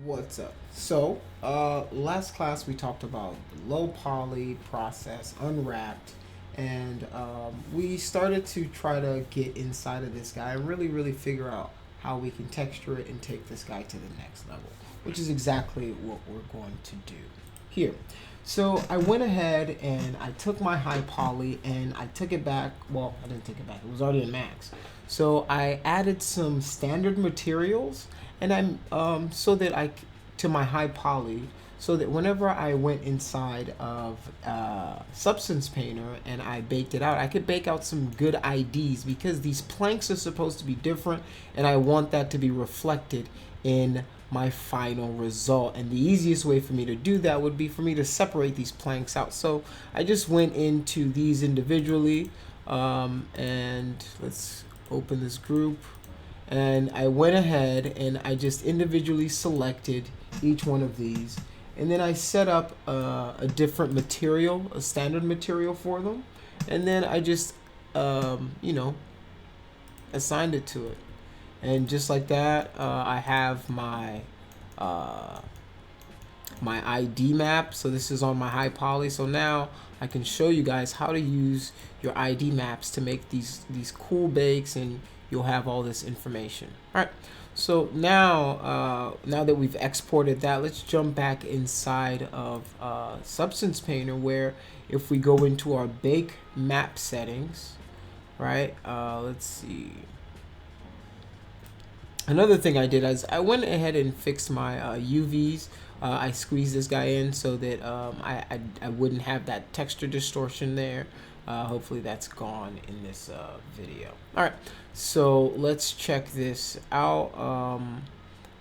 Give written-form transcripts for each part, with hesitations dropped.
What's up? So, last class we talked about low poly process, unwrapped, and we started to try to get inside of this guy and really figure out how we can texture it and take this guy to the next level, which is exactly what we're going to do here. So I went ahead and I took my high poly and I took it back. Well, I didn't take it back. It was already in max. So I added some standard materials and I'm so that I to my high poly so that whenever I went inside of Substance Painter and I baked it out, I could bake out some good IDs because these planks are supposed to be different and I want that to be reflected in my final result. And the easiest way for me to do that would be for me to separate these planks out. So I just went into these individually and let's open this group. And I went ahead and I just individually selected each one of these. And then I set up a different material, a standard material for them. And then I just, assigned it to it. And just like that, I have my ID map. So this is on my high poly. So now I can show you guys how to use your ID maps to make these cool bakes, and you'll have all this information. All right. So now that we've exported that, let's jump back inside of Substance Painter, where if we go into our bake map settings, right? Let's see. Another thing I did is I went ahead and fixed my UVs. I squeezed this guy in so that I wouldn't have that texture distortion there. Hopefully that's gone in this video. All right, so let's check this out.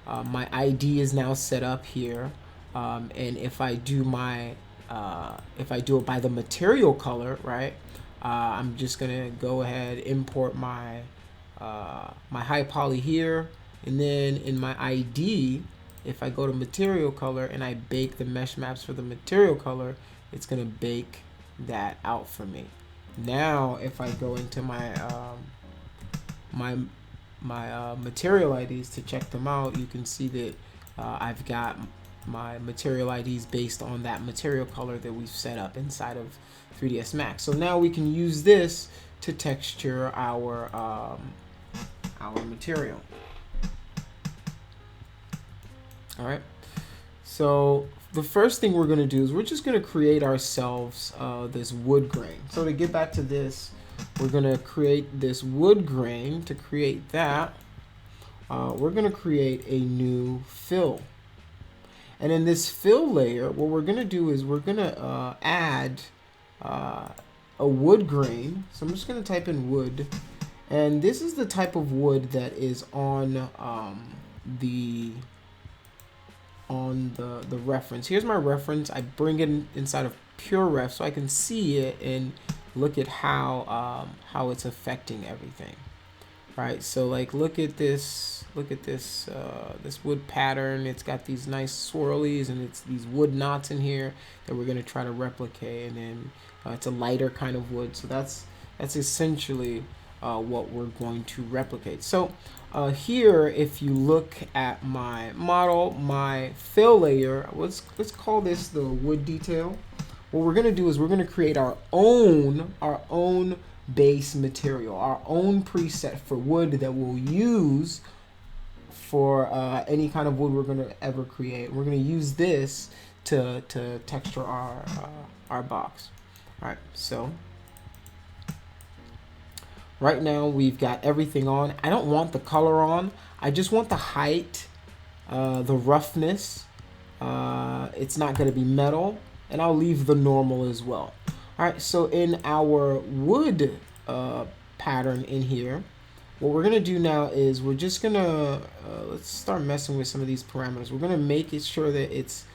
My ID is now set up here, and if I do it by the material color, right? I'm just gonna go ahead import my my high poly here, and then in my ID, if I go to material color and I bake the mesh maps for the material color, it's gonna bake that out for me. Now if I go into my material IDs to check them out, you can see that I've got my material IDs based on that material color that we've set up inside of 3ds Max. So now we can use this to texture our material. All right. So the first thing we're going to do is we're just going to create ourselves this wood grain. So to get back to this, we're going to create this wood grain. To create that, we're going to create a new fill. And in this fill layer, what we're going to do is we're going to add a wood grain. So I'm just going to type in wood. And this is the type of wood that is on the reference. Here's my reference. I bring it inside of pure ref so I can see it and look at how it's affecting everything. Right, so like look at this this wood pattern. It's got these nice swirlies and it's these wood knots in here that we're going to try to replicate, and then it's a lighter kind of wood, so that's essentially what we're going to replicate. So here, if you look at my model, my fill layer, let's call this the wood detail. What we're going to do is we're going to create our own base material, our own preset for wood that we'll use for any kind of wood we're going to ever create. We're going to use this to texture our box. All right, so right now we've got everything on. I don't want the color on. I just want the height, the roughness. It's not going to be metal, and I'll leave the normal as well. All right, so in our wood pattern in here, what we're gonna do now is we're just gonna let's start messing with some of these parameters. We're gonna make it sure that it's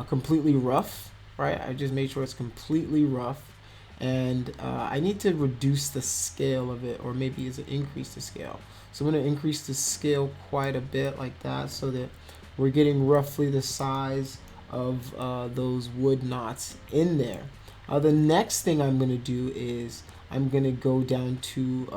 completely rough, right? I just made sure it's completely rough, and I need to reduce the scale of it, or maybe is it increase the scale? So I'm gonna increase the scale quite a bit like that, so that we're getting roughly the size of those wood knots in there. The next thing I'm going to do is I'm going to go down to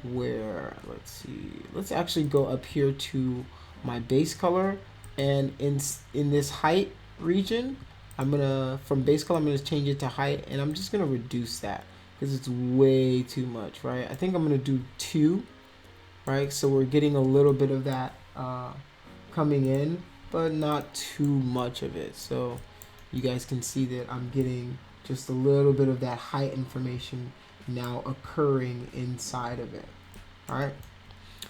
where, let's see, let's actually go up here to my base color, And in this height region, I'm gonna, from base color, I'm gonna change it to height, and I'm just gonna reduce that because it's way too much, right? I think I'm gonna do 2, right? So we're getting a little bit of that coming in, but not too much of it. So you guys can see that I'm getting just a little bit of that height information now occurring inside of it. All right.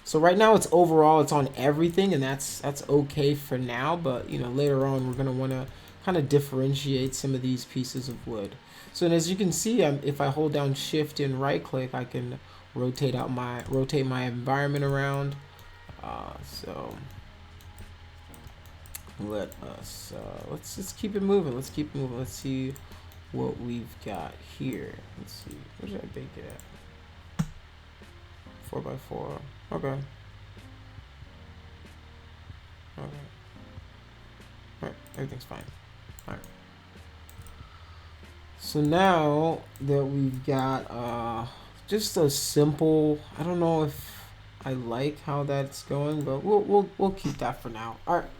So right now it's overall, it's on everything, and that's okay for now. But you know, later on we're gonna want to kind of differentiate some of these pieces of wood. So as you can see, if I hold down Shift and right click, I can rotate my environment around. So let us let's just keep it moving. Let's keep moving. Let's see what we've got here. Let's see. Where did I bake it at? 4x4. Okay. Okay. Alright, everything's fine. Alright. So now that we've got just a simple, I don't know if I like how that's going, but we'll keep that for now. Alright.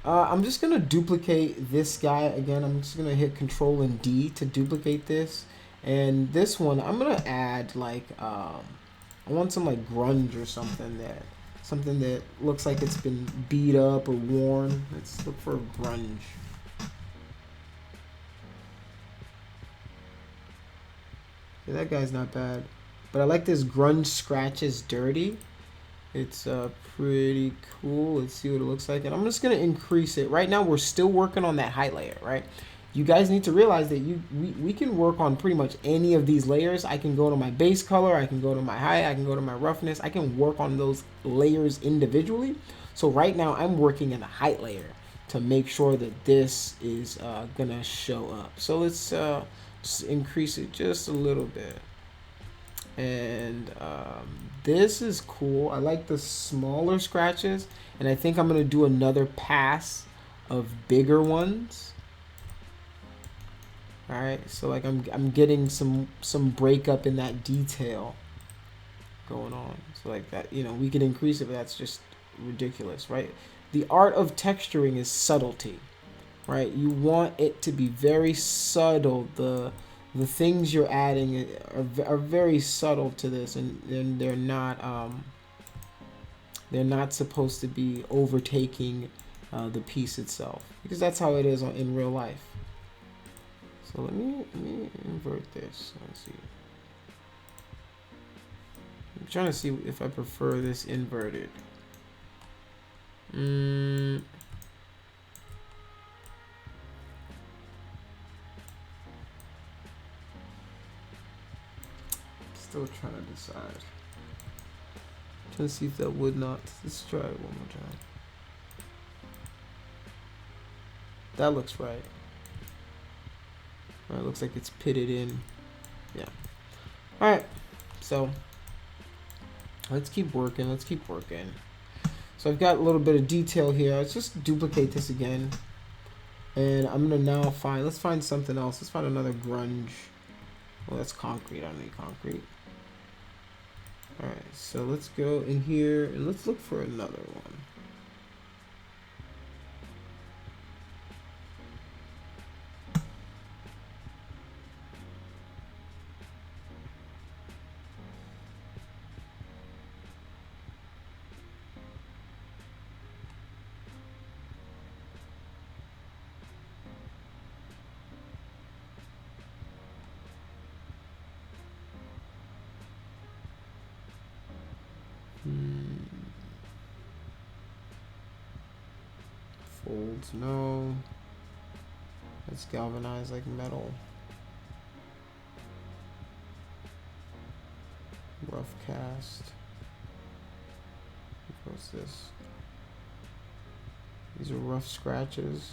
I'm just gonna duplicate this guy again. I'm just gonna hit Control and D to duplicate this. And this one, I'm gonna add like I want some like grunge or something that looks like it's been beat up or worn. Let's look for grunge. Yeah, that guy's not bad, but I like this grunge scratches dirty. It's pretty cool. Let's see what it looks like, and I'm just gonna increase it. Right now we're still working on that height layer, right? You guys need to realize that we can work on pretty much any of these layers. I can go to my base color, I can go to my height, I can go to my roughness. I can work on those layers individually. So right now I'm working in the height layer to make sure that this is gonna show up. So let's just increase it just a little bit. And this is cool. I like the smaller scratches, and I think I'm gonna do another pass of bigger ones. All right, so like I'm getting some breakup in that detail going on. So like that, you know, we can increase it, but that's just ridiculous, right? The art of texturing is subtlety, right? You want it to be very subtle. The things you're adding are very subtle to this, and they're not supposed to be overtaking the piece itself, because that's how it is in real life. So let me invert this. Let's see. I'm trying to see if I prefer this inverted. Still trying to decide. Trying to see if that would not. Let's try it one more time. That looks right. Alright, looks like it's pitted in. Yeah. Alright. So let's keep working. Let's keep working. So I've got a little bit of detail here. Let's just duplicate this again. And I'm gonna now let's find something else. Let's find another grunge. Well, that's concrete. I don't need concrete. Alright, so let's go in here and let's look for another one. Folds, no. It's galvanized like metal. Rough cast. What's this? These are rough scratches.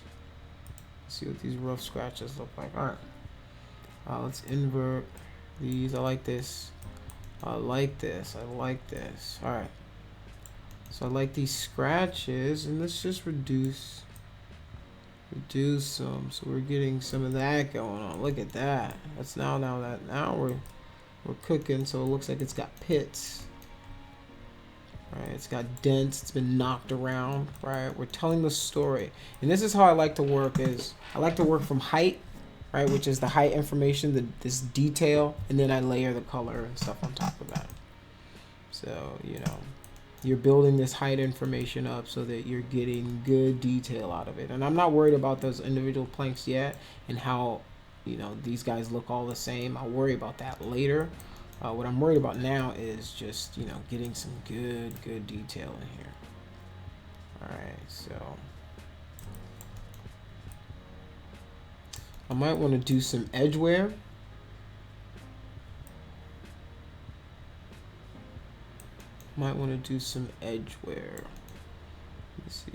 Let's see what these rough scratches look like. Alright. Let's invert these. I like this. I like this. I like this. Alright. So I like these scratches, and let's just reduce some, so we're getting some of that going on. Look at that. That's now we're cooking. So it looks like it's got pits. Right, it's got dents, it's been knocked around, right? We're telling the story. And this is how I like to work is I like to work from height, right, which is the height information, this detail, and then I layer the color and stuff on top of that. So, you know, you're building this height information up so that you're getting good detail out of it. And I'm not worried about those individual planks yet and how, you know, these guys look all the same. I'll worry about that later. What I'm worried about now is just, you know, getting some good detail in here. All right, so I might want to do some edge wear. Might want to do some edge wear. Let's see.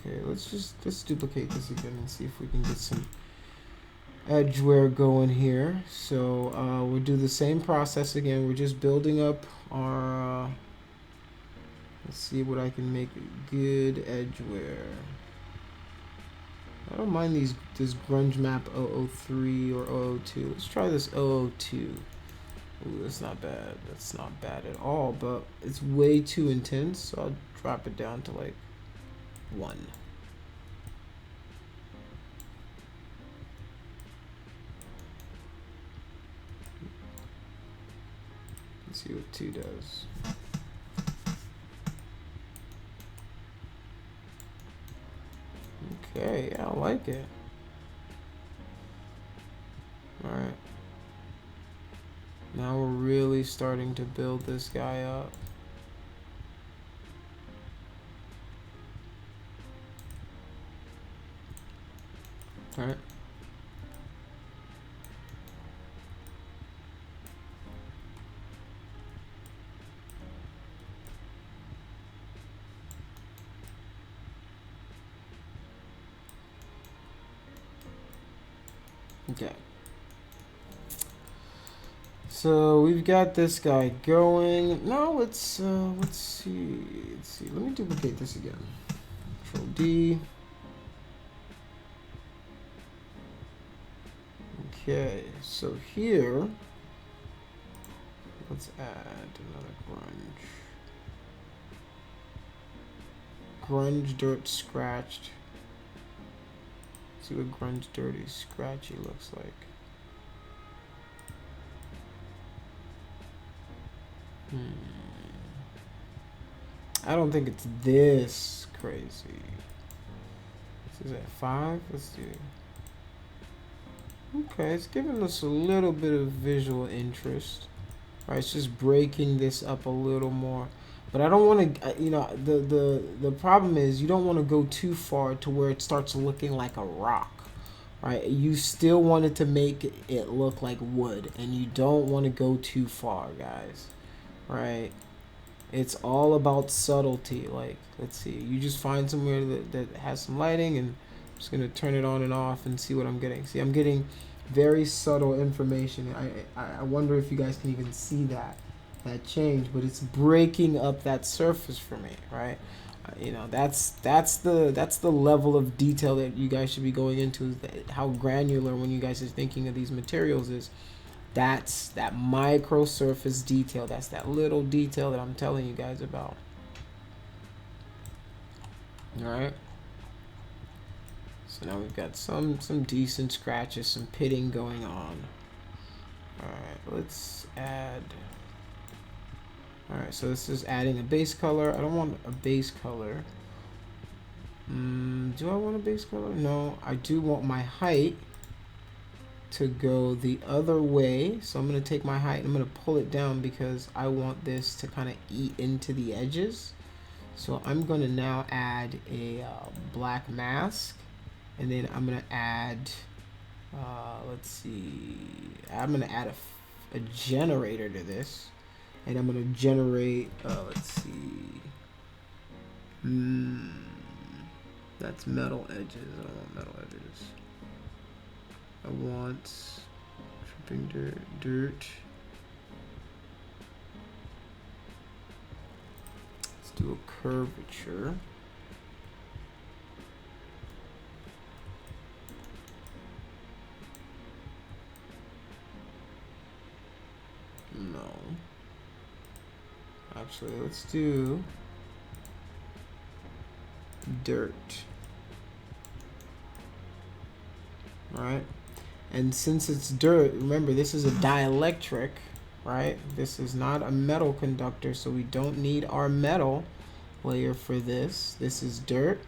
Okay, let's duplicate this again and see if we can get some edge wear going here. So we'll do the same process again. We're just building up our. Let's see what I can make good edge wear. I don't mind this grunge map 003 or 002. Let's try this 002. Ooh, that's not bad. That's not bad at all, but it's way too intense, so I'll drop it down to like 1. Let's see what 2 does. Okay, yeah, I like it. Alright. Now we're really starting to build this guy up. Alright. Okay. So we've got this guy going. Now let's see. Let's see. Let me duplicate this again. Control D. Okay. So here, let's add another grunge. Grunge dirt scratched. See what grunge dirty scratchy looks like. I don't think it's this crazy. This is at 5. Let's do. Okay, it's giving us a little bit of visual interest. Right, it's just breaking this up a little more. But I don't want to, you know, the problem is you don't want to go too far to where it starts looking like a rock. Right, you still want it to make it look like wood, and you don't want to go too far, guys. Right, it's all about subtlety. Like, let's see, you just find somewhere that has some lighting, and I'm just gonna turn it on and off and see what I'm getting. See, I'm getting very subtle information. I wonder if you guys can even see that change, but it's breaking up that surface for me, right? You know, that's the level of detail that you guys should be going into. How granular when you guys are thinking of these materials is. That's that micro surface detail. That's that little detail that I'm telling you guys about. All right. So now we've got some decent scratches, some pitting going on. All right, let's add. All right, so this is adding a base color. I don't want a base color. Do I want a base color? No, I do want my height to go the other way. So I'm going to take my height and I'm going to pull it down because I want this to kind of eat into the edges. So I'm going to now add a black mask, and then I'm going to add, let's see, I'm going to add a generator to this, and I'm going to generate, let's see, that's metal edges. I don't want metal edges. I want dripping dirt. Let's do a curvature. actually, let's do dirt. Right? And since it's dirt, remember this is a dielectric, right? This is not a metal conductor, so we don't need our metal layer for this. This is dirt,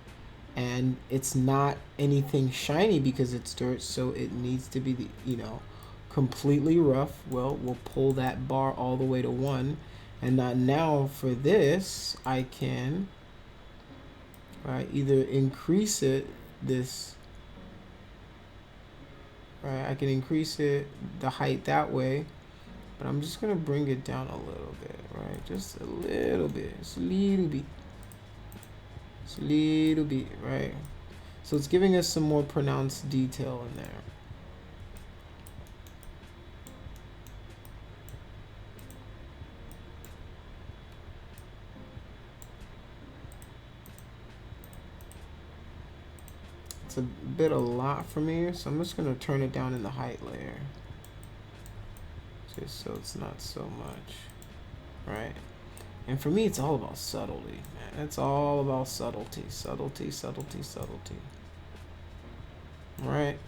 and it's not anything shiny because it's dirt, so it needs to be the, you know, completely rough. Well, we'll pull that bar all the way to 1, and now for this I can either increase it this, right? I can increase it the height that way, but I'm just gonna bring it down a little bit, right? Just a little bit, just a little bit. Just a little bit, right? So it's giving us some more pronounced detail in there. It's a bit a lot for me, so I'm just gonna turn it down in the height layer, just so it's not so much, right? And for me, it's all about subtlety, man. It's all about subtlety, subtlety, subtlety, subtlety. Right?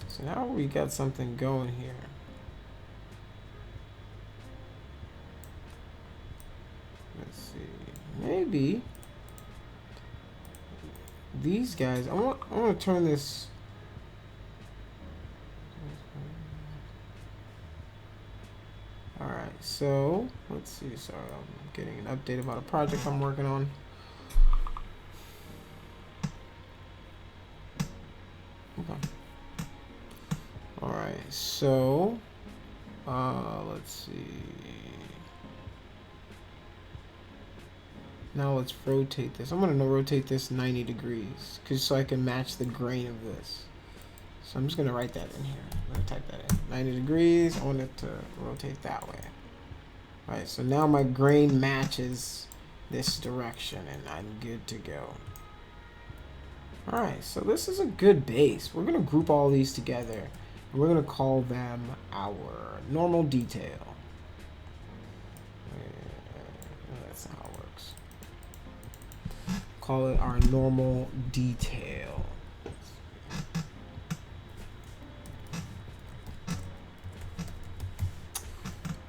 So now we got something going here. Let's see. Maybe these guys. I want to turn this. All right. So let's see. Sorry, I'm getting an update about a project I'm working on. Okay. All right. So let's see. Now let's rotate this. I'm gonna rotate this 90 degrees, so I can match the grain of this. So I'm just gonna write that in here. I'm gonna type that in. 90 degrees. I want it to rotate that way. All right. So now my grain matches this direction, and I'm good to go. All right. So this is a good base. We're gonna group all these together, and we're gonna call them our normal detail. That's not how it works. Call it our normal detail.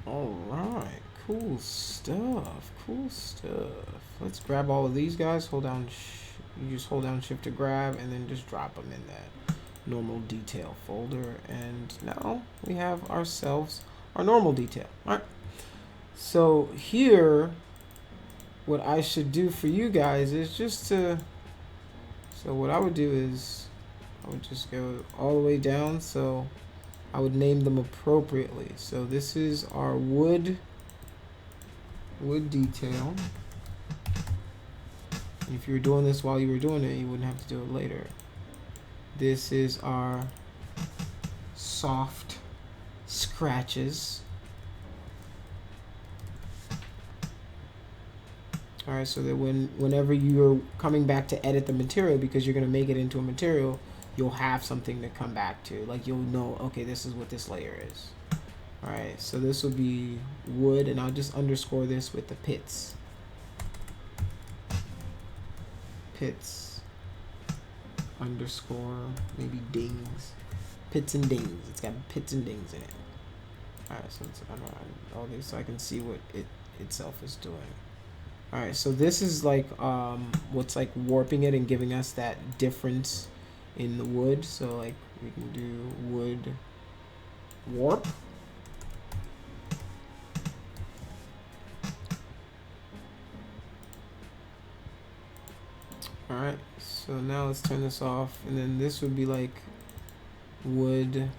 All right, cool stuff. Cool stuff. Let's grab all of these guys. Hold down. You just hold down Shift to grab, and then just drop them in that normal detail folder. And now we have ourselves our normal detail. All right. So here, what I should do for you guys is just to, so what I would do is I would just go all the way down, so I would name them appropriately. So this is our wood detail. And if you were doing this while you were doing it, you wouldn't have to do it later. This is our soft scratches. All right, so that whenever you're coming back to edit the material, because you're going to make it into a material, you'll have something to come back to. Like, you'll know, okay, this is what this layer is. All right, so this will be wood, and I'll just underscore this with the pits. Pits, underscore, maybe dings. Pits and dings. It's got pits and dings in it. All right, so it's all this, so I can see what it itself is doing. All right, so this is like what's like warping it and giving us that difference in the wood. So like we can do wood warp. All right, so now let's turn this off, and then this would be like wood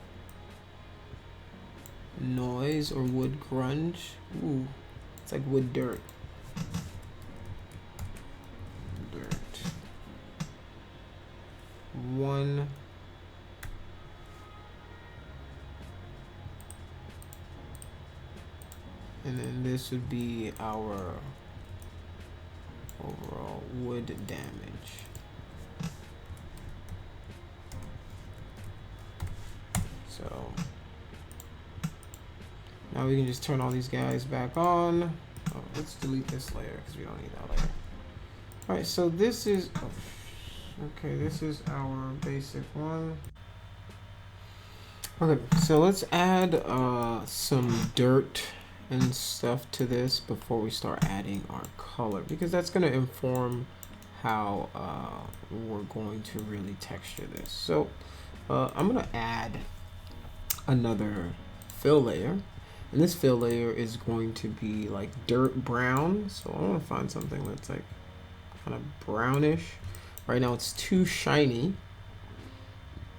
noise or wood grunge. Ooh, it's like wood dirt. One, and then this would be our overall wood damage. So now we can just turn all these guys back on. let's delete this layer because we don't need that layer. All right, so this is, okay, this is our basic one. Okay, so let's add some dirt and stuff to this before we start adding our color, because that's going to inform how we're going to really texture this. So I'm going to add another fill layer, and this fill layer is going to be like dirt brown. So I want to find something that's like kind of brownish. Right now it's too shiny,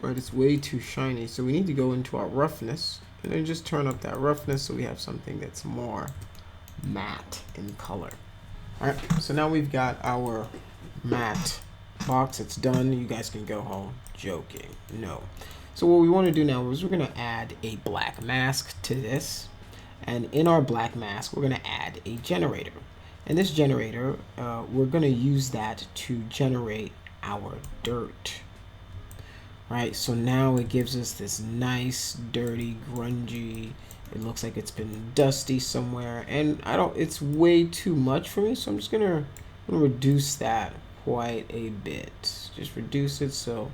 right? It's way too shiny, so we need to go into our roughness and then just turn up that roughness so we have something that's more matte in color. All right, so now we've got our matte box. It's done. You guys can go home. Joking. No. So what we want to do now is we're going to add a black mask to this, and in our black mask we're going to add a generator, and this generator we're going to use that to generate our dirt. Right, so now it gives us this nice, dirty, grungy, it looks like it's been dusty somewhere, and it's way too much for me, so I'm just gonna reduce that quite a bit. Just reduce it so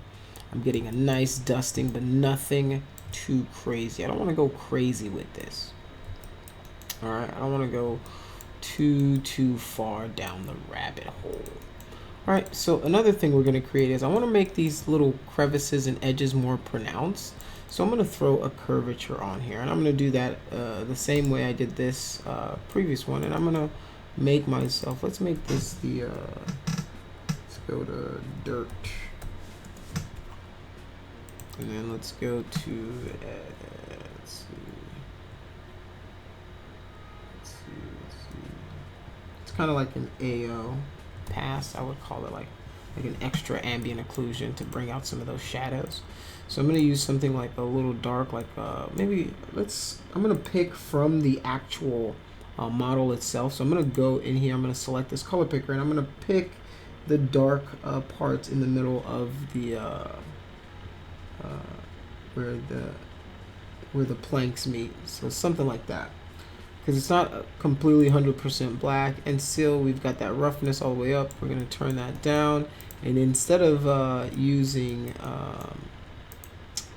I'm getting a nice dusting, but nothing too crazy. I don't want to go crazy with this. All right, I don't want to go too far down the rabbit hole. All right, so another thing we're going to create is I want to make these little crevices and edges more pronounced. So I'm going to throw a curvature on here, and I'm going to do that the same way I did this previous one. And I'm going to make myself, let's make this the, let's go to dirt. And then let's go to, let's see. It's kind of like an AO. Pass, I would call it like an extra ambient occlusion to bring out some of those shadows. So I'm going to use something like a little dark, like maybe I'm going to pick from the actual model itself. So I'm going to go in here, I'm going to select this color picker, and I'm going to pick the dark parts in the middle of the where the planks meet. So something like that, because it's not completely 100% black, and still we've got that roughness all the way up. We're going to turn that down, and instead of using,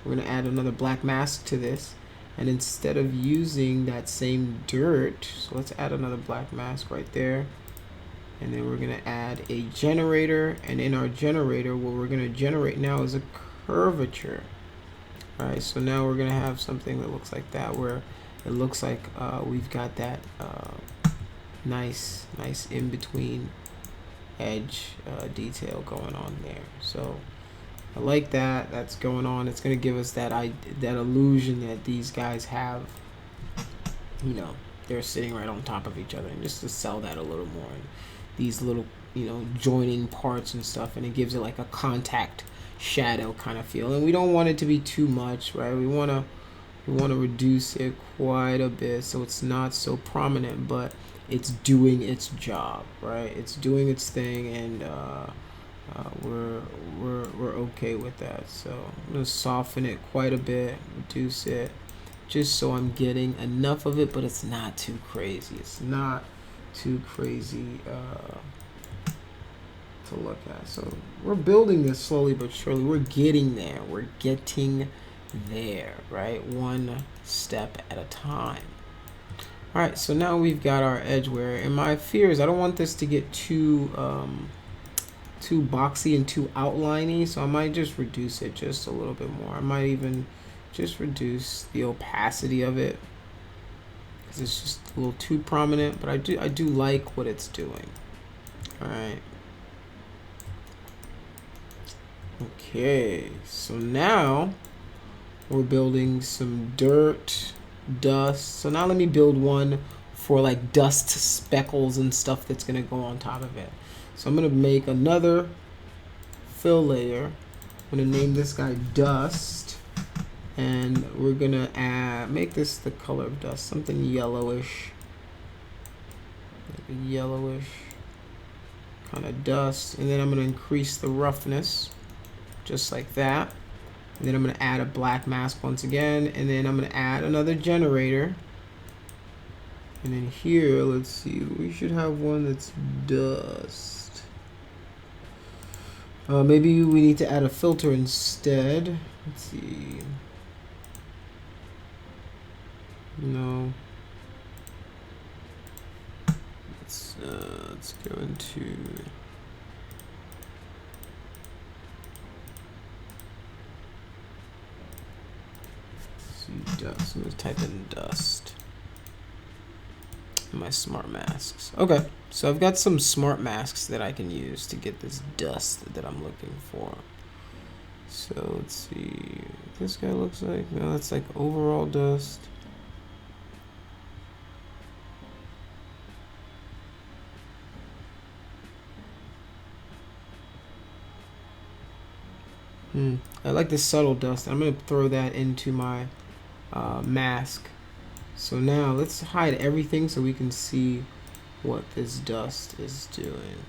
we're going to add another black mask to this, and instead of using that same dirt, so let's add another black mask right there, and then we're going to add a generator, and in our generator, what we're going to generate now is a curvature. All right, so now we're going to have something that looks like that, where it looks like we've got that nice in between edge detail going on there. So I like that. That's going on. It's going to give us that illusion that these guys have. You know, they're sitting right on top of each other, and just to sell that a little more. And these little, joining parts and stuff, and it gives it like a contact shadow kind of feel. And we don't want it to be too much, right? We want to reduce it quite a bit so it's not so prominent, but it's doing its job, right? It's doing its thing, and we're okay with that. So I'm gonna soften it quite a bit, reduce it, just so I'm getting enough of it, but it's not too crazy. It's not too crazy to look at. So we're building this slowly but surely. We're getting there. We're getting there, right? One step at a time. All right, so now we've got our edge wear, and my fear is I don't want this to get too boxy and too outliney, so I might just reduce it just a little bit more. I might even just reduce the opacity of it because it's just a little too prominent, but I do like what it's doing. All right. Okay, so now we're building some dirt, dust. So now let me build one for like dust speckles and stuff that's gonna go on top of it. So I'm gonna make another fill layer. I'm gonna name this guy dust, and we're gonna make this the color of dust, something yellowish, like a yellowish kind of dust. And then I'm gonna increase the roughness just like that. And then I'm going to add a black mask once again, and then I'm going to add another generator, And in here, let's see, we should have one that's dust. Maybe we need to add a filter instead. Let's see. No. Let's go into dust. I'm gonna type in dust. My smart masks. Okay, so I've got some smart masks that I can use to get this dust that I'm looking for. So let's see what this guy looks like. No, that's like overall dust. I like this subtle dust. I'm gonna throw that into my mask. So now let's hide everything so we can see what this dust is doing.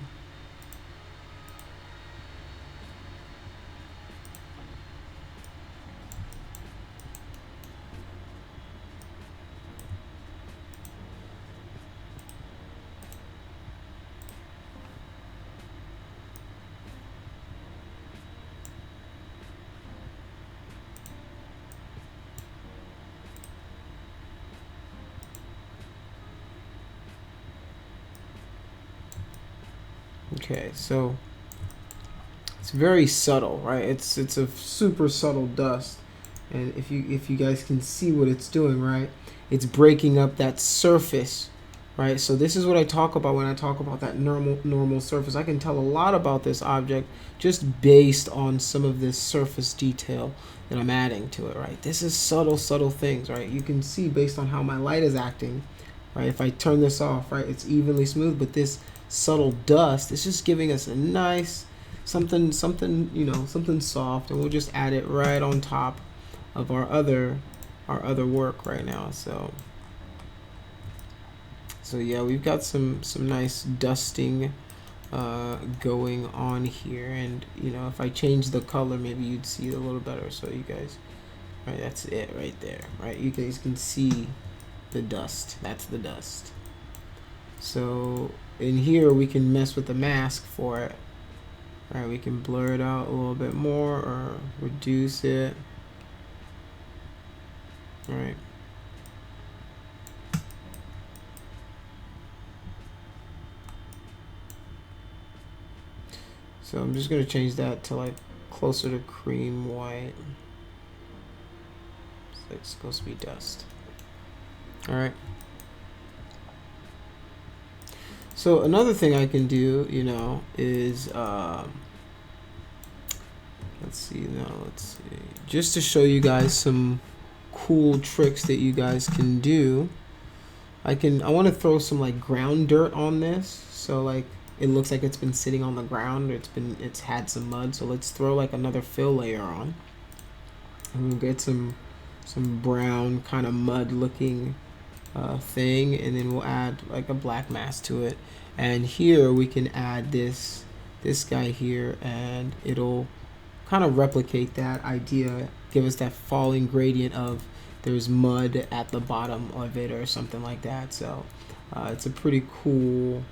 Okay, so it's very subtle, right? It's a super subtle dust, and if you guys can see what it's doing, right? It's breaking up that surface, right? So this is what I talk about when I talk about that normal surface. I can tell a lot about this object just based on some of this surface detail that I'm adding to it, right? This is subtle things, right? You can see based on how my light is acting, right? If I turn this off, right, it's evenly smooth, but this subtle dust is just giving us a nice something, you know, something soft, and we'll just add it right on top of our other work right now. So yeah, we've got some nice dusting going on here, and you know, if I change the color, maybe you'd see it a little better. So you guys, right, that's it right there, right? You guys can see the dust. That's the dust. So in here we can mess with the mask for it. All right, we can blur it out a little bit more or reduce it. All right. So I'm just gonna change that to like closer to cream white. So it's supposed to be dust. All right. So another thing I can do, you know, is let's see, just to show you guys some cool tricks that you guys can do. I want to throw some like ground dirt on this, so like it looks like it's been sitting on the ground. It's had some mud. So let's throw like another fill layer on, and we'll get some brown kind of mud looking thing, and then we'll add like a black mask to it. And here we can add this guy here, and it'll kind of replicate that idea, give us that falling gradient of there's mud at the bottom of it or something like that. So it's a pretty cool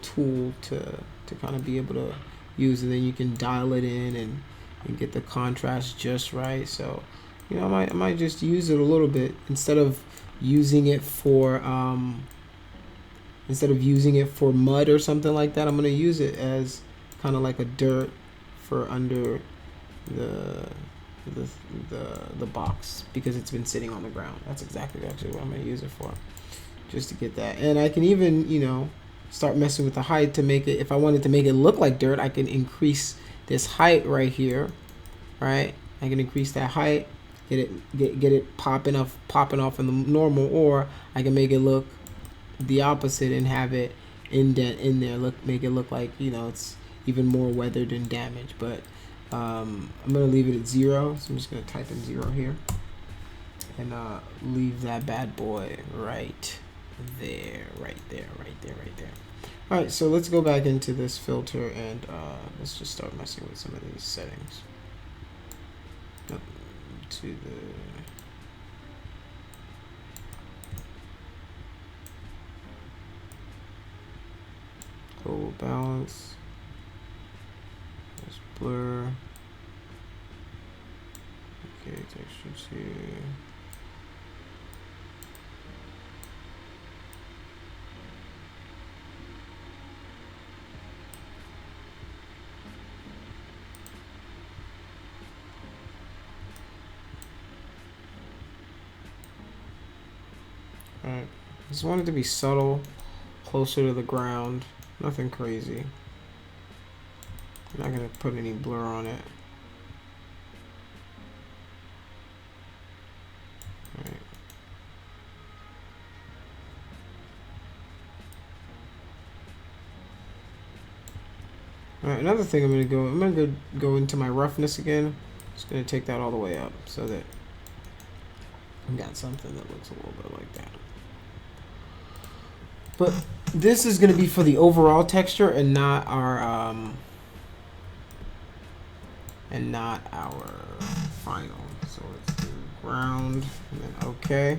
tool to kind of be able to use, and then you can dial it in and get the contrast just right. So you know, I might just use it a little bit instead of using it for mud or something like that. I'm gonna use it as kind of like a dirt for under the box, because it's been sitting on the ground. That's exactly actually what I'm gonna use it for, just to get that. And I can even, you know, start messing with the height to make it, if I wanted to make it look like dirt, I can increase this height right here, right? I can increase that height, get it popping off in the normal, or I can make it look the opposite and have it indent in there, make it look like, you know, it's even more weathered and damaged. But I'm gonna leave it at 0, so I'm just gonna type in 0 here and leave that bad boy right there. All right, so let's go back into this filter and let's just start messing with some of these settings. Up to the balance. Let's blur. Okay, textures here. Alright, just want it to be subtle, closer to the ground, nothing crazy. I'm not gonna put any blur on it. Alright. Alright, another thing I'm gonna go into my roughness again. Just gonna take that all the way up so that I got something that looks a little bit like that. But this is going to be for the overall texture and not our final. So let's do ground and then okay.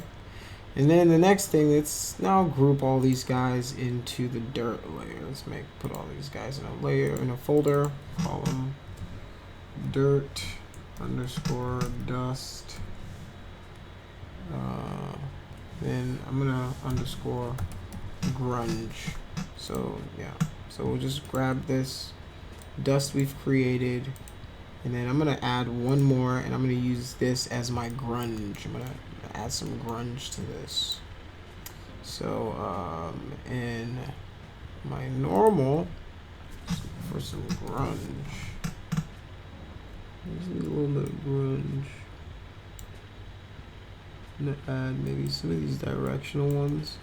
And then the next thing, let's now group all these guys into the dirt layer. Let's put all these guys in a layer, in a folder. Call them dirt underscore dust. Then I'm gonna underscore grunge. So yeah, so we'll just grab this dust we've created, and then I'm gonna add one more, and I'm gonna use this as my grunge. I'm gonna add some grunge to this. So in my normal, for some grunge, just need a little bit of grunge. I'm gonna add maybe some of these directional ones.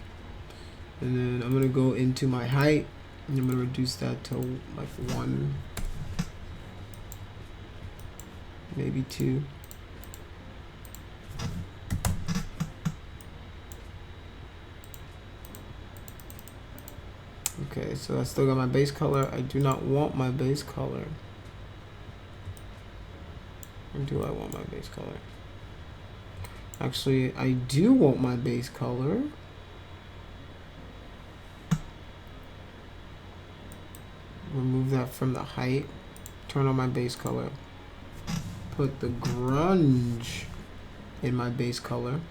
And then I'm gonna go into my height, and I'm gonna reduce that to like 1, maybe 2. Okay, so I still got my base color. I do not want my base color. Or do I want my base color? Actually, I do want my base color. Remove that from the height, turn on my base color, put the grunge in my base color.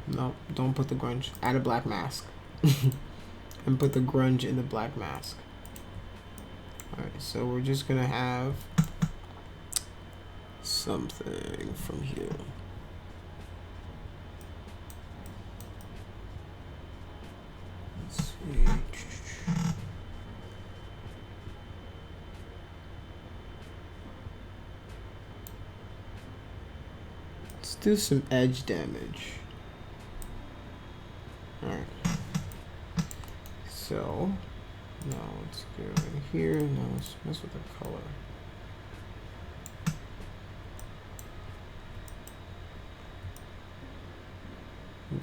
No, don't put the grunge. Add a black mask. And put the grunge in the black mask. Alright, so we're just gonna have something from here. Let's see. Let's do some edge damage. Alright. So now let's go in here. Now let's mess with the color.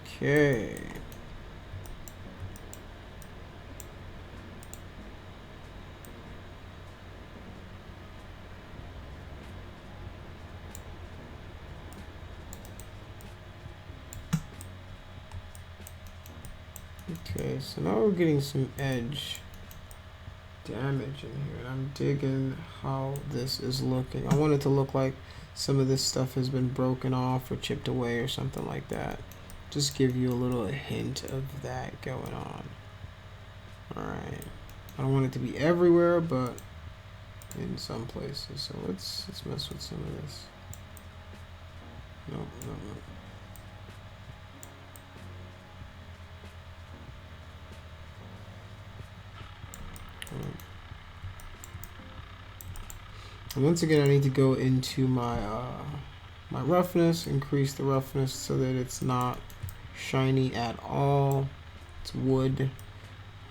Okay. Okay, so now we're getting some edge damage in here. I'm digging how this is looking. I want it to look like some of this stuff has been broken off or chipped away or something like that. Just give you a little hint of that going on. Alright. I don't want it to be everywhere, but in some places. So let's mess with some of this. No. And once again, I need to go into my my roughness, increase the roughness so that it's not shiny at all. It's wood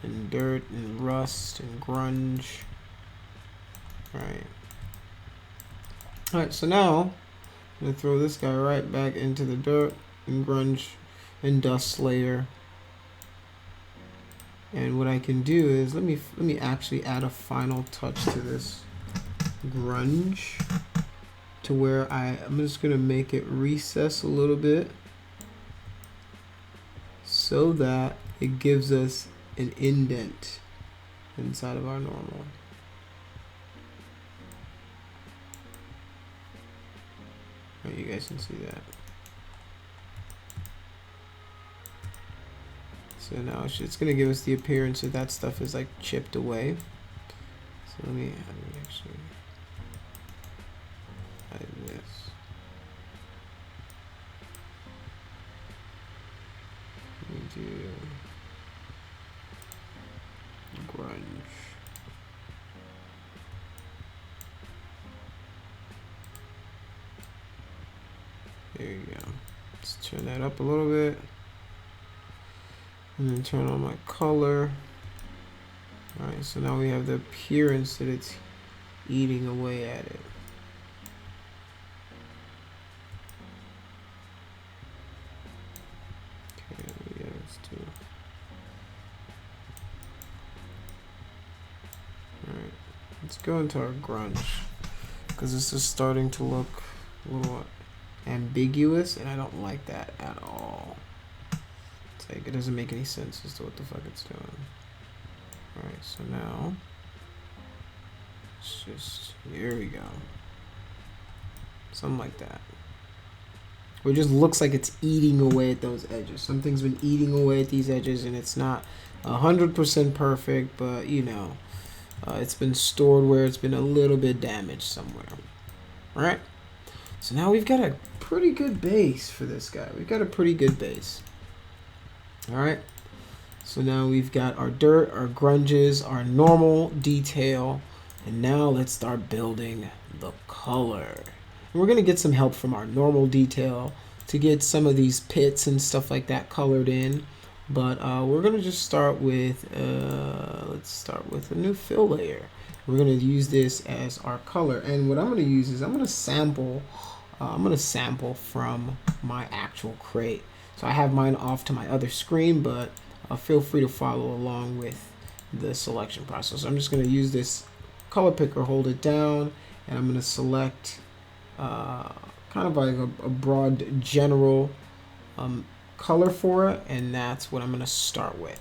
and dirt and rust and grunge. Alright, so now I'm gonna throw this guy right back into the dirt and grunge and dust layer. And what I can do is let me actually add a final touch to this grunge to where I'm just gonna make it recess a little bit so that it gives us an indent inside of our normal. Right, you guys can see that. So now it's gonna give us the appearance that that stuff is like chipped away. So let me actually hide this. Let me do grunge. There you go. Let's turn that up a little bit. And then turn on my color. Alright, so now we have the appearance that it's eating away at it. Okay, yeah, let's do. Alright, let's go into our grunge, because this is starting to look a little ambiguous, and I don't like that at all. It's like, it doesn't make any sense as to what the fuck it's doing. Alright, so now it's just, here we go. Something like that. Where it just looks like it's eating away at those edges. Something's been eating away at these edges, and it's not 100% perfect, but you know, it's been stored where it's been a little bit damaged somewhere. Alright? So now we've got a pretty good base for this guy. We've got a pretty good base. Alright? So now we've got our dirt, our grunges, our normal detail, and now let's start building the color. And we're going to get some help from our normal detail to get some of these pits and stuff like that colored in. But we're going to just start with, let's start with a new fill layer. We're going to use this as our color. And what I'm going to use is I'm going to sample from my actual crate. So I have mine off to my other screen, but feel free to follow along with the selection process. I'm just going to use this color picker, hold it down, and I'm going to select kind of like a broad general color for it, and that's what I'm going to start with.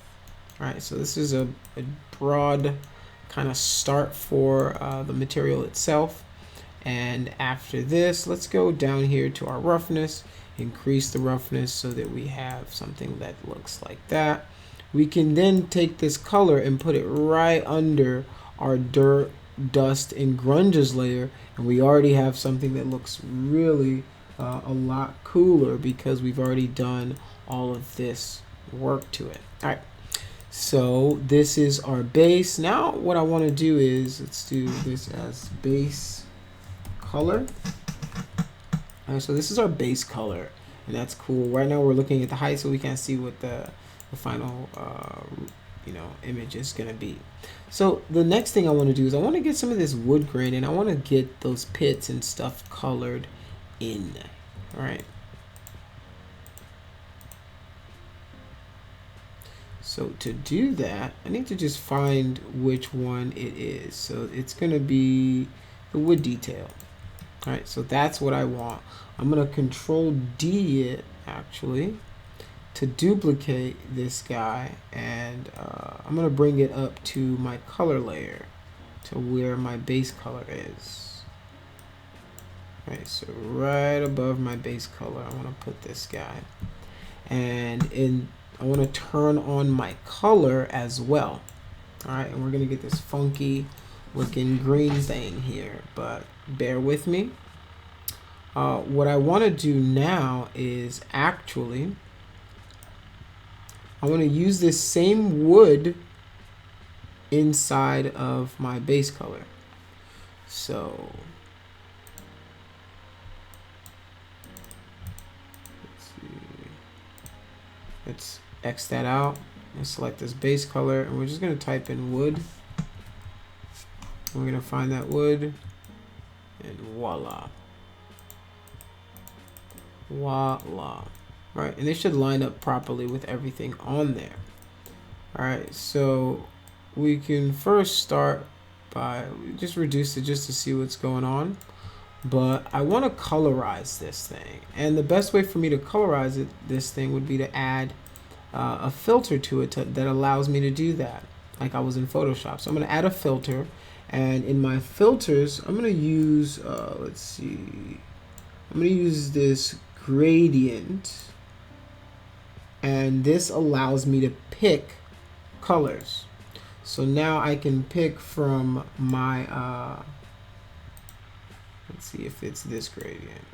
All right, so this is a broad kind of start for the material itself. And after this, let's go down here to our roughness, increase the roughness so that we have something that looks like that. We can then take this color and put it right under our dirt, dust, and grunges layer, and we already have something that looks really a lot cooler because we've already done all of this work to it. All right, so this is our base. Now what I want to do is, let's do this as base color. All right, so this is our base color, and that's cool. Right now we're looking at the height, so we can't see what the final image is gonna be. So the next thing I want to do is I want to get some of this wood grain, and I want to get those pits and stuff colored in. All right, so to do that, I need to just find which one it is. So it's gonna be the wood detail. All right, so that's what I want. I'm gonna Control D it actually to duplicate this guy, and I'm gonna bring it up to my color layer to where my base color is. All right, so right above my base color, I want to put this guy, and I want to turn on my color as well. All right, and we're gonna get this funky looking green thing here, but bear with me. What I want to do now is actually I want to use this same wood inside of my base color. So let's see. Let's X that out and select this base color, and we're just going to type in wood. We're going to find that wood, and voila. Voila. Right, and they should line up properly with everything on there. All right, so we can first start by just reduce it just to see what's going on. but I want to colorize this thing. And the best way for me to colorize this thing would be to add a filter to it that allows me to do that, like I was in Photoshop. So I'm going to add a filter, and in my filters, I'm going to use, let's see, I'm going to use this gradient, and this allows me to pick colors. So now I can pick from my, let's see if it's this gradient.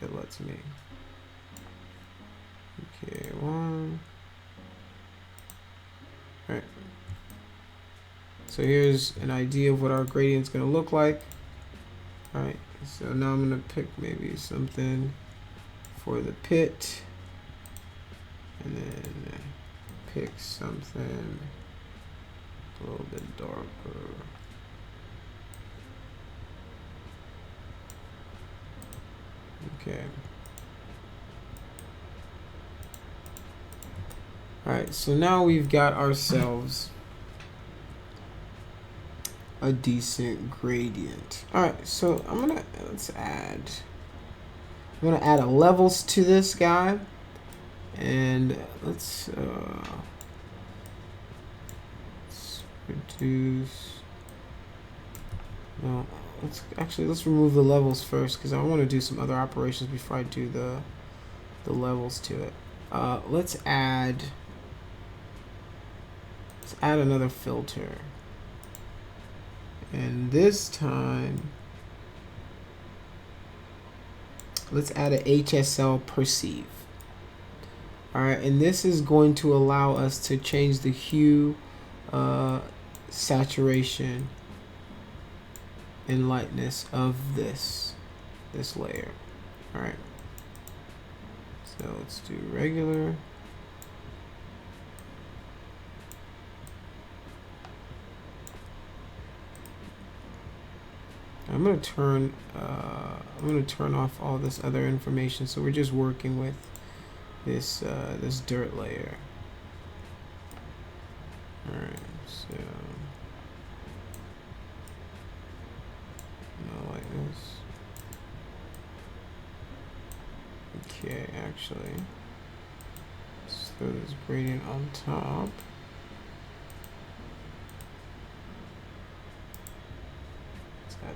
It lets me. Okay, one. All right. So here's an idea of what our gradient's gonna look like. All right. So now I'm gonna pick maybe something for the pit, and then pick something a little bit darker. Okay. All right, so now we've got ourselves a decent gradient. All right, so I'm gonna add a levels to this guy, and let's reduce. No, let's remove the levels first, because I want to do some other operations before I do the levels to it. Let's add another filter, and this time let's add a HSL perceive. All right, and this is going to allow us to change the hue, saturation, and lightness of this layer. All right, so let's do regular. I'm gonna turn off all this other information, so we're just working with this this dirt layer. All right, so no lightness. Okay, actually, let's throw this gradient on top.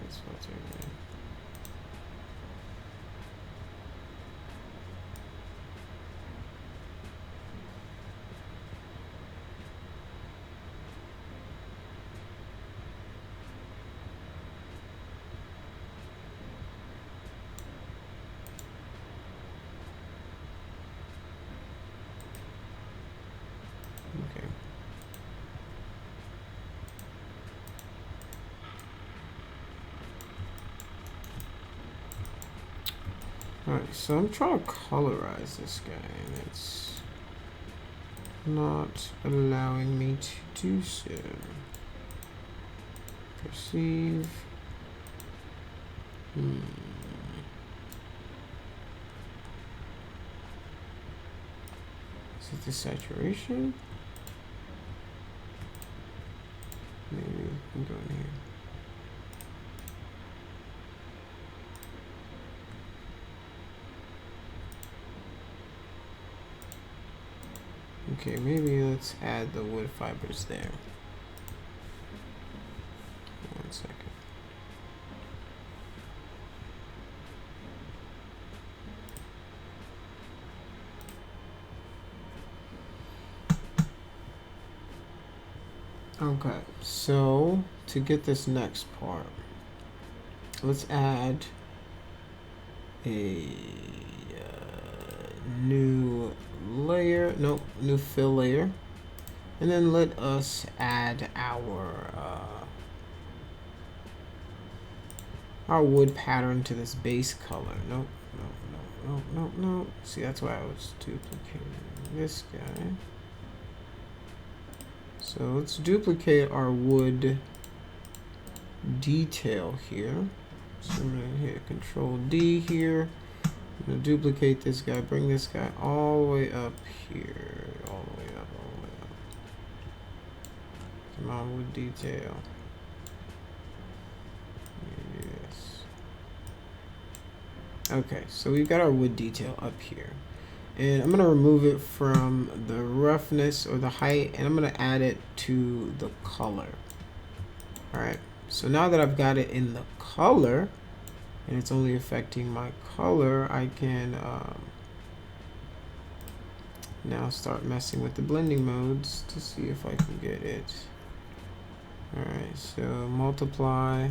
This filter again. Okay. Alright, so I'm trying to colorize this guy, and it's not allowing me to do so. Perceive. Is it the saturation? Maybe we can go in here. Okay, maybe let's add the wood fibers there. 1 second. Okay, so to get this next part, let's add a new layer, new fill layer, and then let us add our wood pattern to this base color. Nope. See, that's why I was duplicating this guy. So let's duplicate our wood detail here. So I'm gonna hit Control D here. I'm gonna duplicate this guy, bring this guy all the way up here, all the way up. Come on, wood detail. Yes. Okay, so we've got our wood detail up here. And I'm going to remove it from the roughness or the height, and I'm going to add it to the color. Alright, so now that I've got it in the color, and it's only affecting my color, I can now start messing with the blending modes to see if I can get it. Alright, so multiply.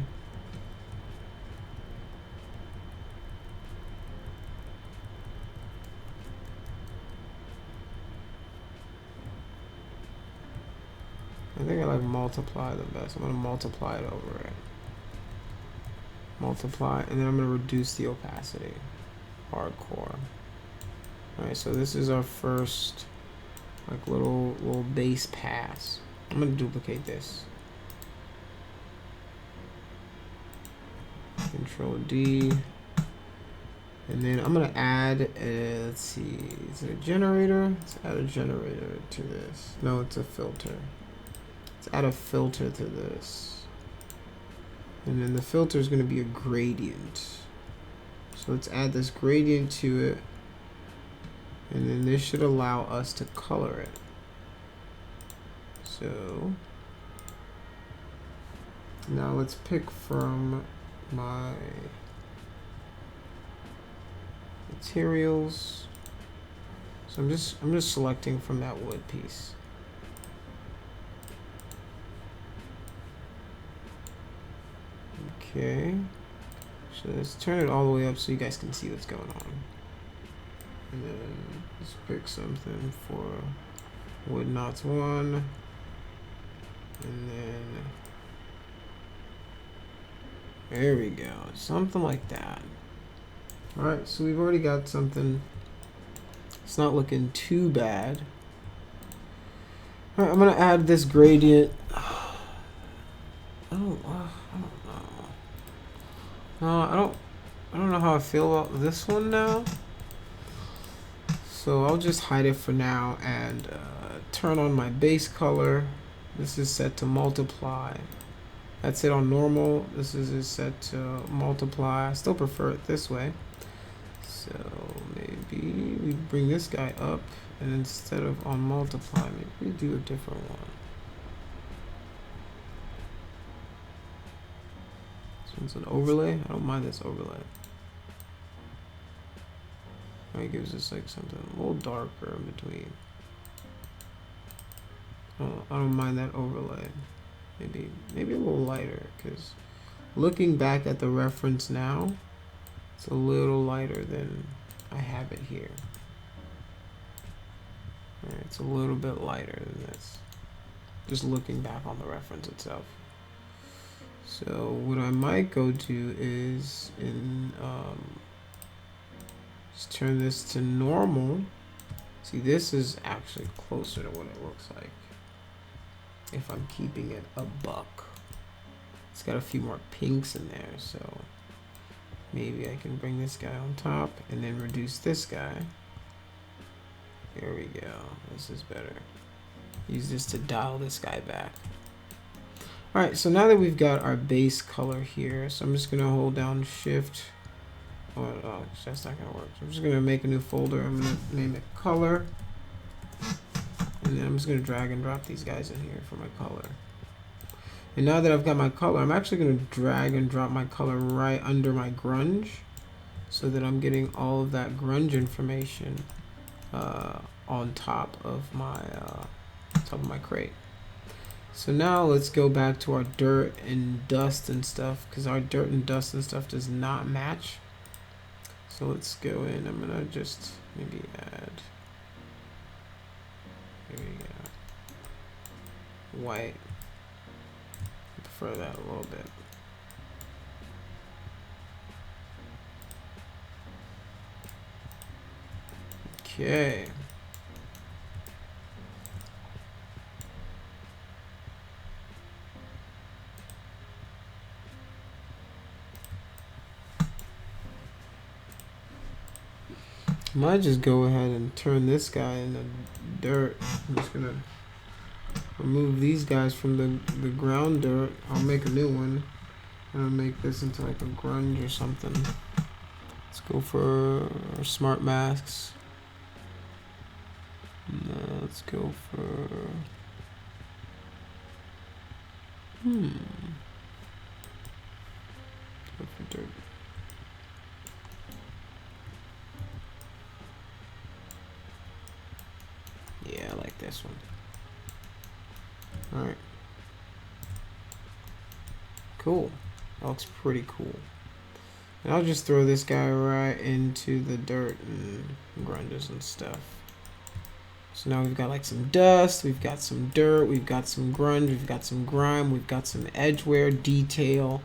I think I like multiply the best. I'm going to multiply it over it. Multiply, and then I'm going to reduce the opacity. Hardcore. Alright, so this is our first like little base pass. I'm going to duplicate this. Control D. And then I'm going to add, let's see, is it a generator? Let's add a generator to this. No, it's a filter. Let's add a filter to this. And then the filter is going to be a gradient. So let's add this gradient to it. And then this should allow us to color it. So now let's pick from my materials. So I'm just selecting from that wood piece. Okay, so let's turn it all the way up so you guys can see what's going on. And then let's pick something for wood knots 1. And then there we go, something like that. Alright, so we've already got something. It's not looking too bad. Alright, I'm gonna add this gradient. I don't know how I feel about this one now. So I'll just hide it for now and turn on my base color. This is set to multiply. That's it on normal. This is set to multiply. I still prefer it this way. So maybe we bring this guy up, and instead of on multiply, maybe we do a different one. It's an overlay. I don't mind this overlay. It gives us like something a little darker in between. Oh, I don't mind that overlay. Maybe a little lighter, because looking back at the reference now, it's a little lighter than I have it here. Right, it's a little bit lighter than this. Just looking back on the reference itself. So what I might go to is just turn this to normal. See, this is actually closer to what it looks like if I'm keeping it a buck. It's got a few more pinks in there, so maybe I can bring this guy on top and then reduce this guy. There we go. This is better. Use this to dial this guy back. Alright, so now that we've got our base color here, so I'm just going to hold down shift. Oh, that's not going to work. So I'm just going to make a new folder. I'm going to name it color. And then I'm just going to drag and drop these guys in here for my color. And now that I've got my color, I'm actually going to drag and drop my color right under my grunge, so that I'm getting all of that grunge information on top of my crate. So now let's go back to our dirt and dust and stuff, because our dirt and dust and stuff does not match. So let's go in. I'm gonna just maybe add, here we go, white. I prefer that a little bit. Okay. Might just go ahead and turn this guy into dirt. I'm just gonna remove these guys from the ground dirt. I'll make a new one. And I'll make this into like a grunge or something. Let's Let's go for smart masks. Let's go for go for dirt. Yeah, I like this one. All right. Cool. That looks pretty cool. And I'll just throw this guy right into the dirt and grunges and stuff. So now we've got like some dust, we've got some dirt, we've got some grunge, we've got some grime, we've got some edge wear detail.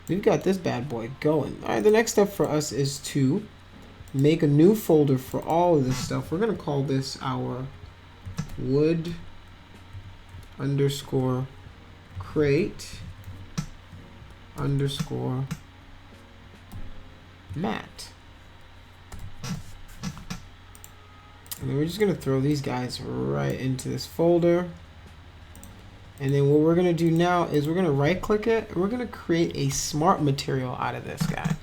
We've got this bad boy going. All right, the next step for us is to make a new folder for all of this stuff. We're gonna call this our wood underscore crate underscore mat. And then we're just gonna throw these guys right into this folder. And then what we're gonna do now is we're gonna right click it and we're gonna create a smart material out of this guy.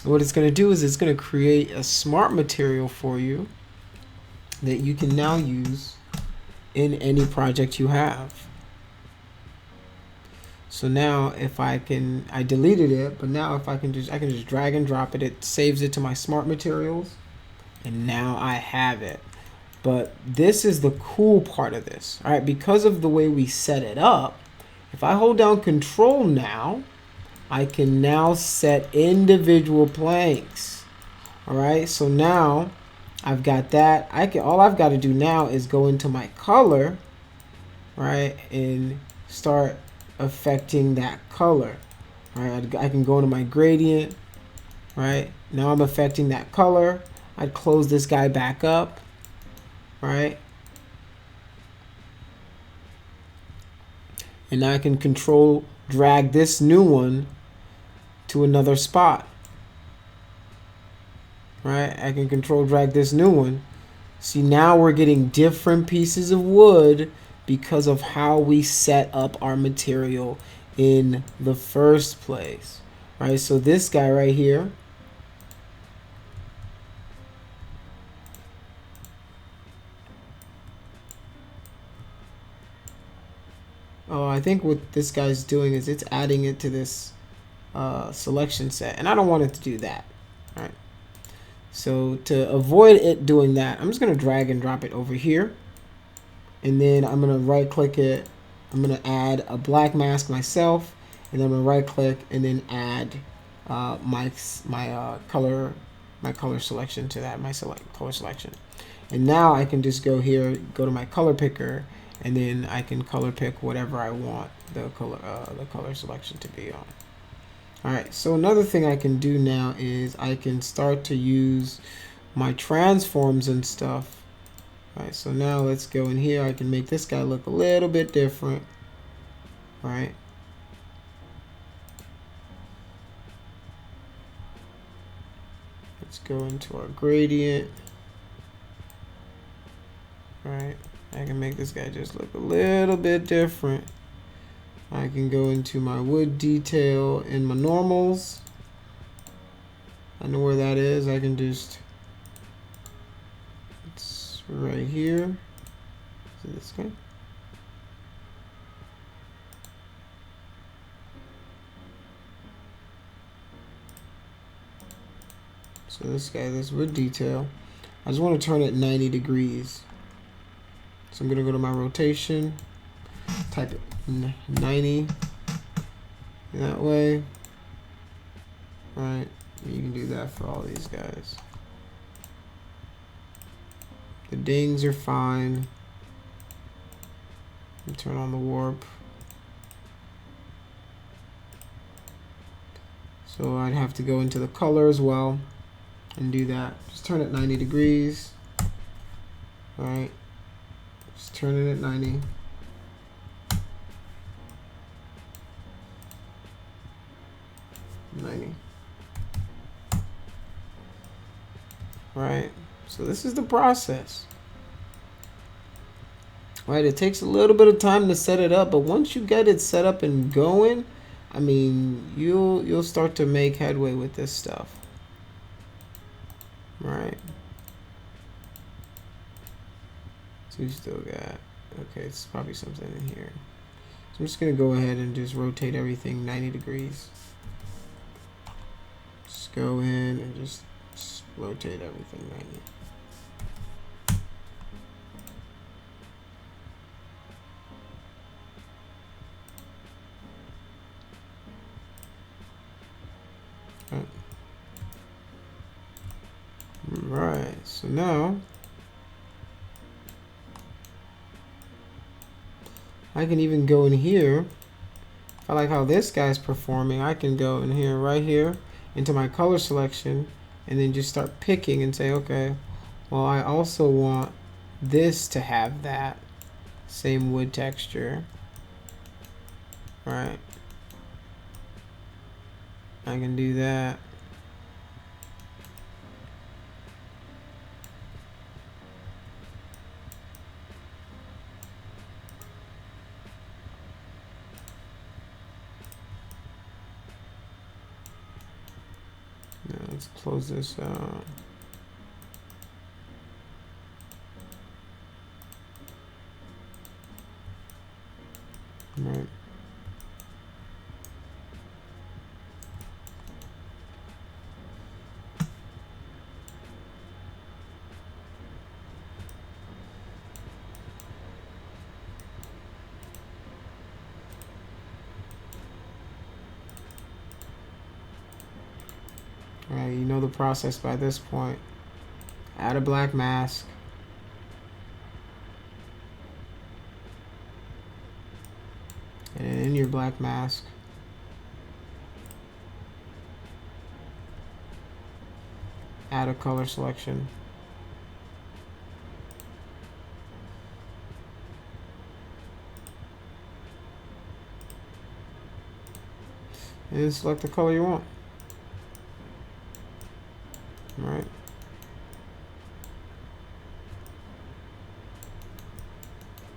And what it's gonna do is it's gonna create a smart material for you that you can now use in any project you have. So now if I deleted it, but now if I can just drag and drop it, it saves it to my smart materials. And now I have it. But this is the cool part of this. All right, because of the way we set it up, if I hold down Control now, I can now set individual planks. All right, so now I've got that. All I've got to do now is go into my color, right, and start affecting that color. All right, I can go into my gradient, right? Now I'm affecting that color. I'd close this guy back up, right? And now I can control drag this new one to another spot, right? I can control drag this new one. See, now we're getting different pieces of wood because of how we set up our material in the first place, right? So this guy right here, I think what this guy's doing is it's adding it to this selection set, and I don't want it to do that. All right. So to avoid it doing that, I'm just gonna drag and drop it over here, and then I'm gonna right click it. I'm gonna add a black mask myself, and then I'm gonna right click and then add my color selection to that, color selection. And now I can just go here, go to my color picker, and then I can color pick whatever I want the color selection to be on. All right, so another thing I can do now is I can start to use my transforms and stuff. All right, so now let's go in here. I can make this guy look a little bit different. All right. Let's go into our gradient. All right. I can make this guy just look a little bit different. I can go into my wood detail in my normals. I know where that is. I can just, it's right here. See this guy? So this guy, this wood detail, I just want to turn it 90 degrees. So I'm going to go to my rotation, type it 90 that way. All right, you can do that for all these guys. The dings are fine. Turn on the warp. So I'd have to go into the color as well and do that. Just turn it 90 degrees. All right. Just turn it at 90. Right, so this is the process. Right, it takes a little bit of time to set it up, but once you get it set up and going, I mean, you'll start to make headway with this stuff. right? So you still got, okay, it's probably something in here. So I'm just gonna go ahead and just rotate everything 90 degrees. Just go in and just rotate everything 90. Right, so now I can even go in here. If I like how this guy's performing, I can go in here, right here, into my color selection, and then just start picking and say, okay, well, I also want this to have that same wood texture, right? I can do that. Now let's close this out. Right. Alright, you know the process by this point. Add a black mask. And in your black mask, add a color selection. And then select the color you want. Right.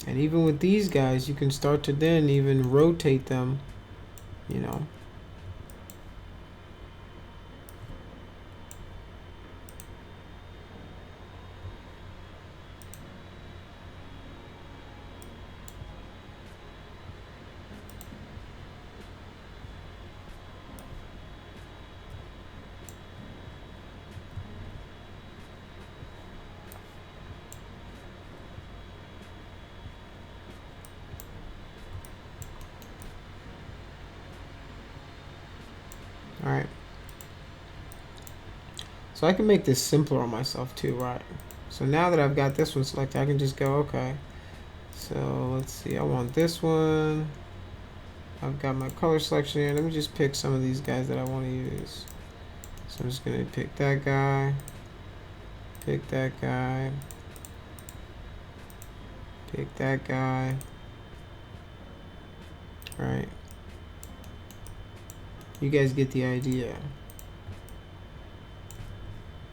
And even with these guys, you can start to then even rotate them, you know. Alright. So I can make this simpler on myself too, right? So now that I've got this one selected, I can just go, okay. So let's see, I want this one. I've got my color selection here. Let me just pick some of these guys that I want to use. So I'm just going to pick that guy. Pick that guy. Pick that guy. Right. You guys get the idea.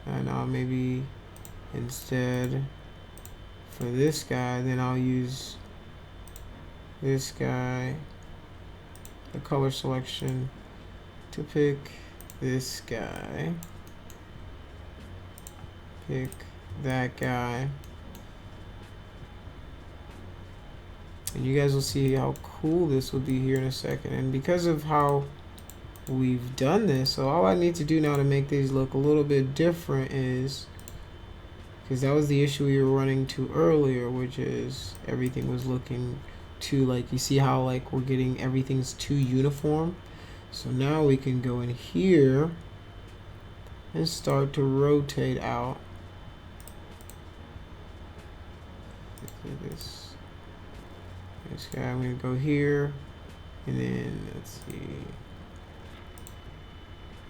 And I'll maybe instead for this guy, then I'll use this guy, the color selection, to pick this guy. Pick that guy. And you guys will see how cool this will be here in a second. And because of how we've done this, so all I need to do now to make these look a little bit different is, because that was the issue we were running to earlier, which is everything was looking too, like, you see how like we're getting everything's too uniform. So now we can go in here and start to rotate out this guy. I'm gonna go here, and then let's see.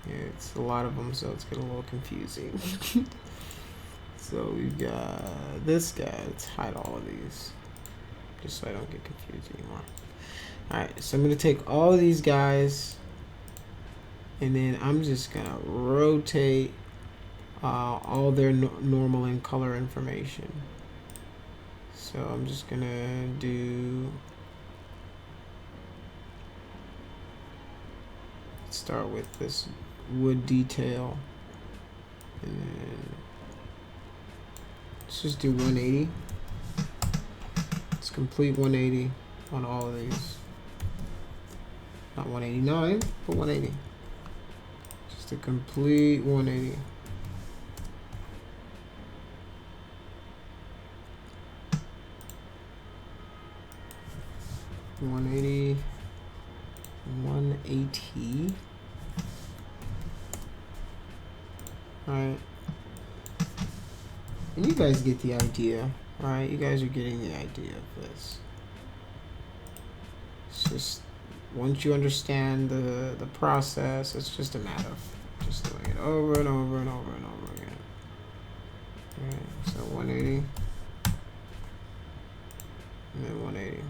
Yeah, it's a lot of them, so it's getting a little confusing. So we've got this guy. Let's hide all of these, just so I don't get confused anymore. Alright, so I'm going to take all of these guys, and then I'm just going to rotate all their normal and color information. So I'm just going to do... start with this wood detail, and then Let's just do 180. Let's complete 180 on all of these. Not 189, but 180. Just a complete 180. $180, $180. Alright. And you guys get the idea, right? You guys are getting the idea of this. It's just, once you understand the process, it's just a matter of just doing it over and over and over and over again. Alright, so 180. And then 180.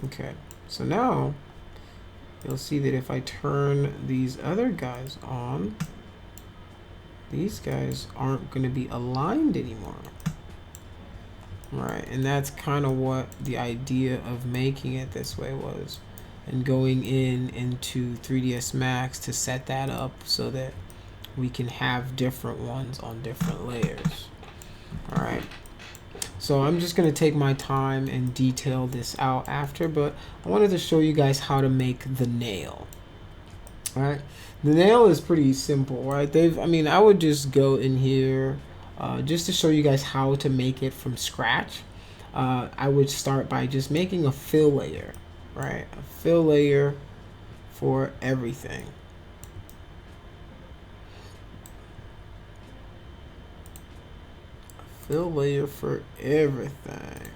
Okay, so now you'll see that if I turn these other guys on, these guys aren't going to be aligned anymore. Right, and that's kind of what the idea of making it this way was, and going into 3ds Max to set that up so that we can have different ones on different layers. All right. So I'm just going to take my time and detail this out after, but I wanted to show you guys how to make the nail. All right, the nail is pretty simple, right? I would just go in here just to show you guys how to make it from scratch. I would start by just making a fill layer, right? A fill layer for everything. Fill layer for everything.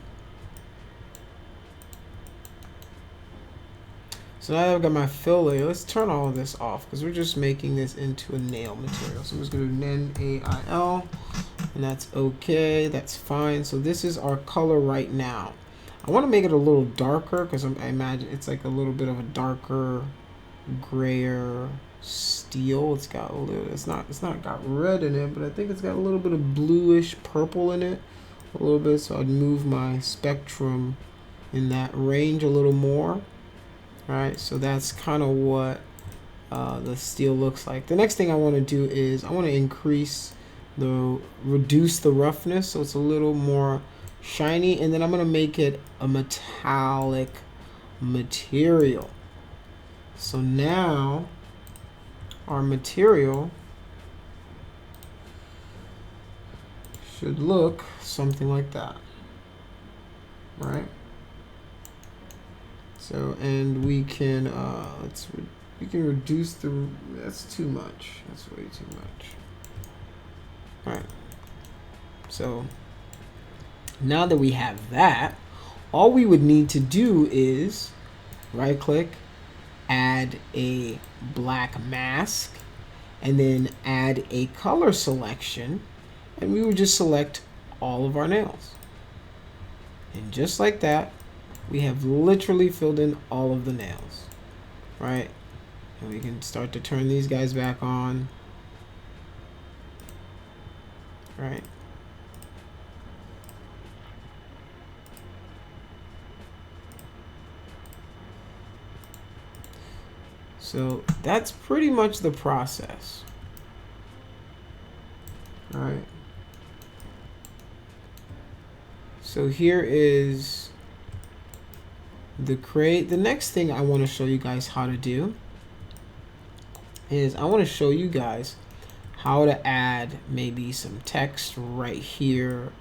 So now that I've got my fill layer, let's turn all of this off because we're just making this into a nail material. So I'm just going to do NAIL, and that's okay. That's fine. So this is our color right now. I want to make it a little darker because I imagine it's like a little bit of a darker, grayer steel. It's got a little, it's not got red in it, but I think it's got a little bit of bluish purple in it, a little bit. So I'd move my spectrum in that range a little more. Right, so that's kind of what the steel looks like. The next thing I want to do is I want to reduce the roughness so it's a little more shiny, and then I'm going to make it a metallic material. So now our material should look something like that, right? So, and we can we can reduce the, that's too much. That's way too much. All right. So now that we have that, all we would need to do is right click, add a black mask, and then add a color selection, and we would just select all of our nails. And just like that, we have literally filled in all of the nails, right? And we can start to turn these guys back on, right? So that's pretty much the process, all right? So here is the next thing I want to show you guys how to do is I want to show you guys how to add maybe some text right here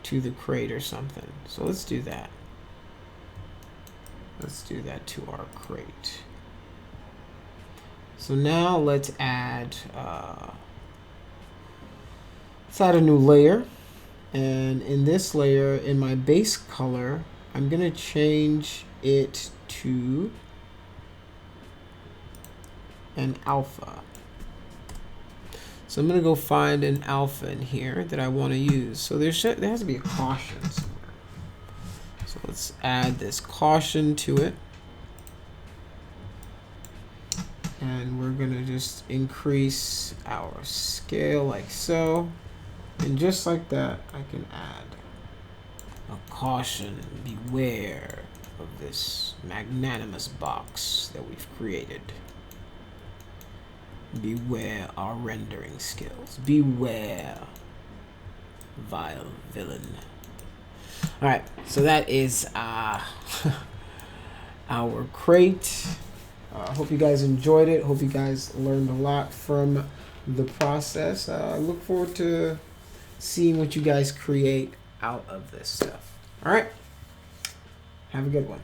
to the crate or something. So let's do that. Let's do that to our crate. So now let's add a new layer, and in this layer, in my base color, I'm gonna change it to an alpha. So I'm gonna go find an alpha in here that I want to use. So there has to be a caution somewhere. So let's add this caution to it, and we're gonna just increase our scale like so, and just like that, I can add a caution, beware of this magnanimous box that we've created. Beware our rendering skills. Beware, vile villain. Alright, so that is our crate. Hope you guys enjoyed it. Hope you guys learned a lot from the process. I look forward to seeing what you guys create out of this stuff. Alright, have a good one.